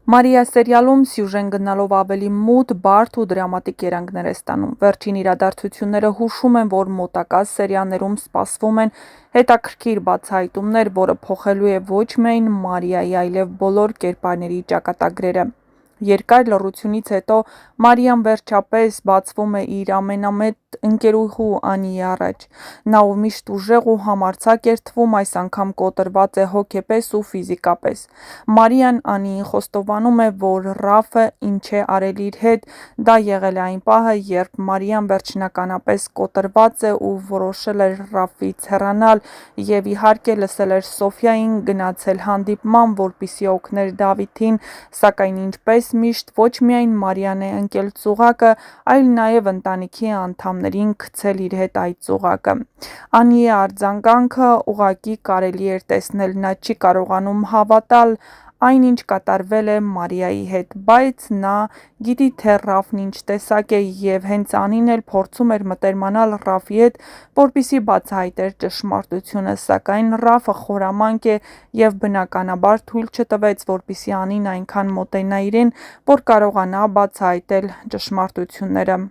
Մարիա սերիալում սյուժեն գնալով ավելի մութ, բարդ ու դրամատիկ երանգներ է ստանում։ Վերջին իրադարձությունները հուշում են, որ մոտակա սերիաներում սպասվում են հետաքրքիր բացահայտումներ, որը փոխելու է ոչ միայն Մարիայի, այլև բոլոր կերպարների ճակատագրերը։ Երկար լռությունից հետո Մարիան վերջապես բացվում է իր ամենամետ ընկերուհու Անիի առաջ։ Նա, ով միշտ ուժեղ ու համարձակ էր թվում, այս անգամ կոտրված է հոգեպես ու ֆիզիկապես։ Մարիան Անիին խոստովանում է, որ Ռաֆը ինչ է արել իր հետ, դա եղել է այն պահը, երբ Մարիան վերջնականապես կոտրված է ու որոշել էր Ռաֆից հեռանալ և իհարկե լսել էր Սոֆյային գնացել հանդիպման, որպեսզի օգներ Դավիթին, սակայն ինչպես միշտ ոչ միայն Մարիան է ընկել ծուղակը, այլ նաև ընտանիքի անդամներին գցել իր հետ այդ ծուղակը։ Անիի արձագանքը ուղղակի կարելի էր տեսնել, նա չի կարողանում հավատալ այն, ինչ կատարվել է Մարիայի հետ, բայց նա գիտի, թե Ռաֆն ինչ տեսակ է, և հենց Անին էլ փորձում էր մտերմանալ Ռաֆի հետ, որպեսզի բացահայտեր ճշմարտությունը, սակայն Ռաֆը խորամանկ է և բնականաբար թույլ չտվեց, որպեսզի Անին այնքան մոտենա իրեն, որ կարողանա բացահայտել ճշմարտությունները։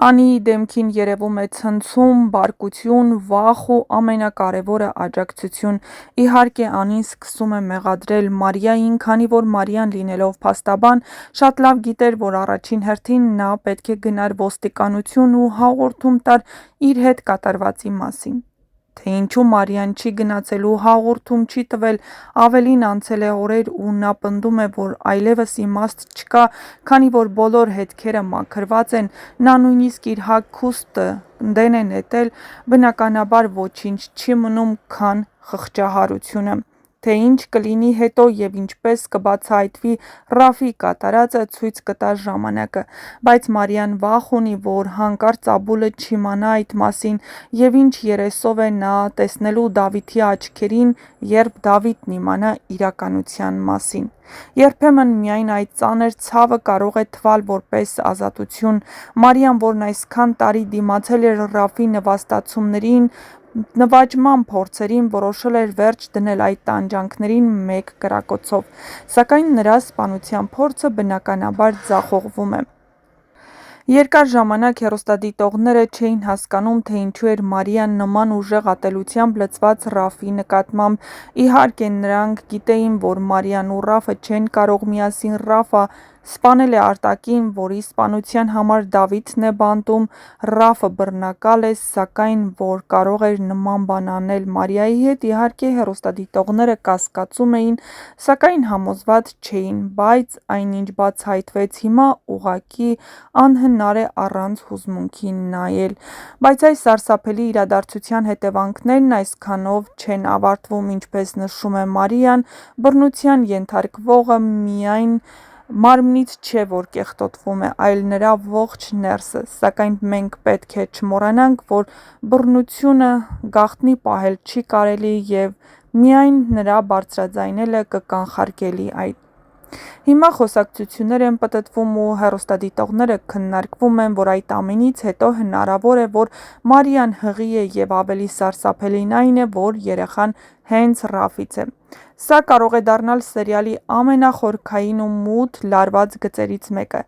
Անիի դեմքին երևում է ցնցում, բարկություն, վախ ու ամենակարևորը՝ աջակցություն։ Իհարկե, Անին սկսում է մեղադրել Մարիային, քանի որ Մարիան, լինելով փաստաբան, շատ լավ գիտեր, որ առաջին հերթին նա պետք է գնար ոստիկանություն ու հաղորդում տար իր հետ կատարվածի մասին։ Թե ինչու Մարիան չի գնացել ու հաղորդում չի տվել, ավելին անցել է օրեր ու նա պնդում է, որ այլևս իմաստ չկա, քանի որ բոլոր հետքերը մաքրված են, նա նույնիսկ իր հագուստը դեն է նետել, բնականաբար ոչինչ չի մնում, քան խղճահարությունը։ Թե ինչ կլինի հետո և ինչպես կբացահայտվի Ռաֆի կատարածը, ցույց կտա ժամանակը, բայց Մարիան վախ ունի, որ հանկարծ Աբուլը չիմանա այդ մասին և ինչ երեսով է նա տեսնելու Դավիթի աչքերին, երբ Դավիթն իմանա իրականության մասին։ Երբեմն միայն այդ ծանր ցավը կարող է թվալ որպես ազատություն։ Մարիան, որն այսքան տարի դիմացել էր Ռաֆի նվաստացումներին, նվաճման փորձերին, որոշել էր վերջ դնել այդ տանջանքներին մեկ կրակոցով, սակայն նրա սպանության փորձը բնականաբար ձախողվում է։ Երկար ժամանակ հեռուստադիտողները չէին հասկանում, թե ինչու էր Մարիան նման ուժեղ ատելությամբ լցված Ռաֆի նկատմամբ։ Իհարկե, նրանք գիտեին, որ Մարիան ու Ռաֆը չեն կարող միասին։ Ռաֆը սպանել է արտակին, որի սպանության համար Դավիթն է բանտում։ Ռաֆը բռնակալ է, սակայն որ կարող էր նման բան անել Մարիայի հետ, իհարկե հեռուստադիտողները կասկածում էին, սակայն համոզված չէին, բայց այն, ինչ բացահայտվեց հիմա, ուղղակի անհնար է առանց հուզմունքի նայել։ Բայց այս սարսափելի իրադարձության հետևանքներն այսքանով չեն ավարտվում, ինչպես նշում է Մարիան, բռնության ենթարկվողը միայն մարմնից չէ, որ կեղտոտվում է, այլ նրա ողջ ներսը, սակայն մենք պետք է չմոռանանք, որ բռնությունը գաղտնի պահել չի կարելի և միայն նրա բարձրաձայնելը կկանխարգելի այդ։ Հիմա խոսակցություններ են պտտվում ու հեռուստադիտողները քննարկում են, որ այդ ամենից հետո հնարավոր է, որ Մարիան հղի է և ավելի սարսափելին այն է, որ երեխան հենց Ռաֆից է։ Սա կարող է դառնալ սերիալի ամենախորքային ու մութ լարված գծերից մեկը։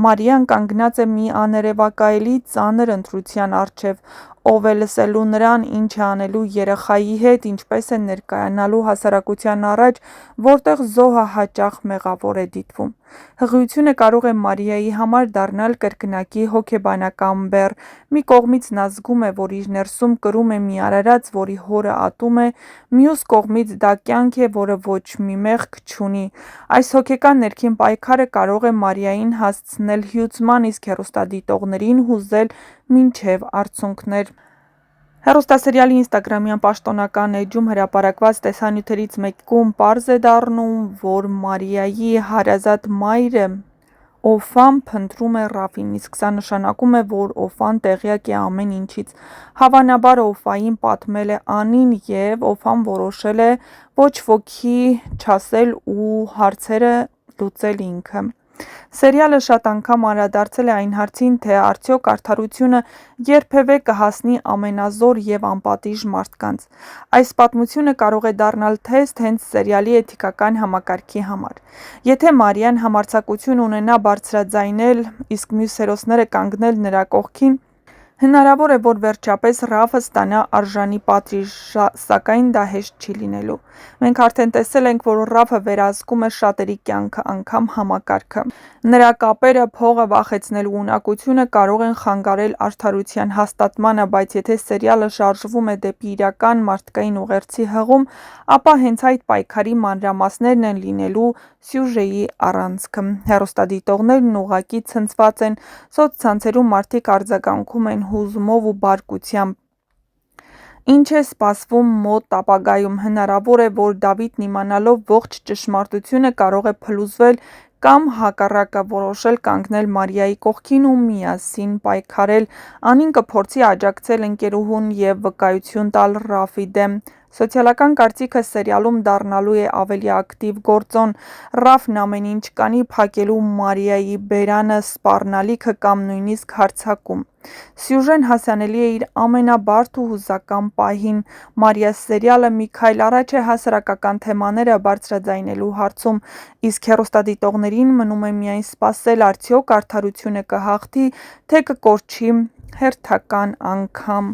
Մարիան կանգնած է մի աներևակայելի ծանր ընտրության առջև՝ ով է լսելու նրան, ինչ է անելու երեխայի հետ, ինչպես է ներկայանալու հասարակության առաջ, որտեղ զոհը հաճախ մեղավոր է դիտվում։ Հղիությունը կարող է Մարիայի համար դառնալ կրկնակի հոգեբանական բեռ։ Մի կողմից նա զգում է, որ իր ներսում կրում է մի արարած, որի հորը ատում է, մյուս կողմից դա կյանք է, որը ոչ մի մեղք չունի։ Այս հոգեկան ներքին պայքարը կարող է Մարիային հասցնել հյուծման, իսկ հեռուստադիտողներին հուզել մինչև արցունքներ։ Հեռուստասերիալի ինստագրամյան պաշտոնական էջում հրապարակված տեսանյութերից մեկում պարզ է դառնում, որ Մարիայի հարազատ մայրը Օֆան փնտրում է Ռաֆին, իսկ սա նշանակում է, որ Օֆան տեղյակ է ամեն ինչից։ Հավանաբար Օֆային պատմել է Անին, և Օֆան որոշել է ոչ ոքի չասել ու հարցերը լուծել ինքը։ Սերիալը շատ անգամ անդրադարձել է այն հարցին, թե արդյոք արդարությունը երբևէ կհասնի ամենազոր և անպատիժ մարդկանց։ Այս պատմությունը կարող է դառնալ թեստ հենց սերիալի էթիկական համակարգի համար։ Եթե Մարիան համարձակություն ունենա բարձրաձայնել, իսկ մյուս հերոսները կանգնել նրա կողքին, հնարավոր է, որ վերջապես Ռաֆը ստանա արժանի պատիժ, սակայն դա հեշտ չի լինելու։ Մենք արդեն տեսել ենք, որ Ռաֆը վերահսկում է շատերի կյանքը, անգամ համակարգը։ Նրա կապերը, փողը, վախեցնելու ունակությունը կարող են խանգարել արդարության հաստատմանը, բայց եթե սերիալը շարժվում է դեպի իրական մարդկային ուղերձի հղում, ապա հենց այդ պայքարի մանրամասներն են լինելու սյուժեի առանցքը։ Հեռուստադիտողներն ուղղակի ցնցված են, սոցցանցերում մարդիկ արձագանքում են հուզումով ու բարկությամբ։ Ինչ է սպասվում մոտ ապագայում։ Հնարավոր է, որ Դավիթն իմանալով ողջ ճշմարտությունը կարող է փլուզվել կամ հակառակը որոշել կանգնել Մարիայի կողքին ու միասին պայքարել։ Անին կփորձի աջակցել ընկերուհուն և վկայություն տալ Ռաֆի դեմ։ Սոցիալական կարծիքը սերիալում դառնալու է ավելի ակտիվ գործոն։ Ռաֆն ամեն ինչ կանի փակելու Մարիայի բերանը, սպառնալիքը կամ նույնիսկ հարձակում։ Սյուժեն հասանելի է իր ամենաբարդ ու հուզական պահին։ Մարիա սերիալը մի քայլ առաջ է հասարակական թեմաները բարձրաձայնելու հարցում, իսկ հեռուստադիտողներին մնում է միայն սպասել՝ արդյոք արդարությունը կհաղթի, թե կկորչի հերթական անգամ։